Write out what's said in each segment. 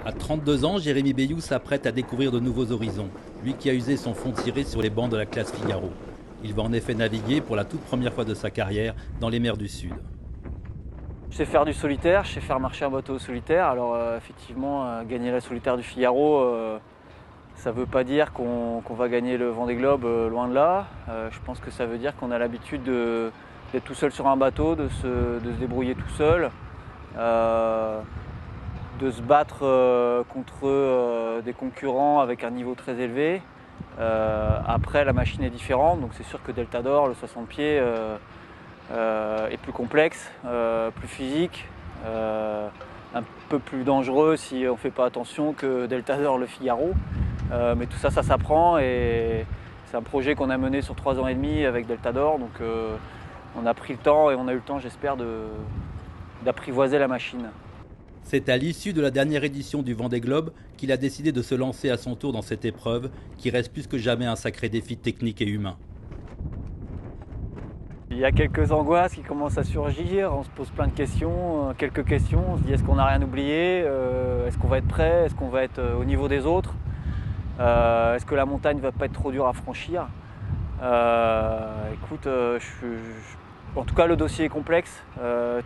À 32 ans, Jérémy Bayou s'apprête à découvrir de nouveaux horizons, lui qui a usé son fond tiré sur les bancs de la classe Figaro. Il va en effet naviguer pour la toute première fois de sa carrière dans les mers du Sud. Je sais faire du solitaire, je sais faire marcher un bateau au solitaire. Alors effectivement, gagner la solitaire du Figaro, ça ne veut pas dire qu'on va gagner le Vendée Globe, loin de là. Je pense que ça veut dire qu'on a l'habitude d'être tout seul sur un bateau, de se débrouiller tout seul, de se battre contre des concurrents avec un niveau très élevé. Après, la machine est différente, donc c'est sûr que Delta d'Or, le 60 pieds, est plus complexe, plus physique, un peu plus dangereux si on ne fait pas attention que Delta d'Or, le Figaro. Mais tout ça, ça s'apprend et c'est un projet qu'on a mené sur 3 ans et demi avec Delta d'Or. Donc on a pris le temps et on a eu le temps, j'espère, d'apprivoiser la machine. C'est à l'issue de la dernière édition du Vendée Globe qu'il a décidé de se lancer à son tour dans cette épreuve qui reste plus que jamais un sacré défi technique et humain. Il y a quelques angoisses qui commencent à surgir, on se pose plein de questions, quelques questions, on se dit est-ce qu'on n'a rien oublié, est-ce qu'on va être prêt, est-ce qu'on va être au niveau des autres, est-ce que la montagne ne va pas être trop dure à franchir. Écoute, en tout cas le dossier est complexe,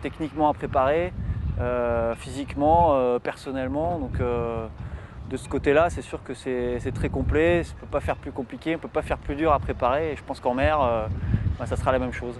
techniquement à préparer, physiquement, personnellement, donc de ce côté-là c'est sûr que c'est très complet, on ne peut pas faire plus compliqué, on ne peut pas faire plus dur à préparer et je pense qu'en mer, ça sera la même chose.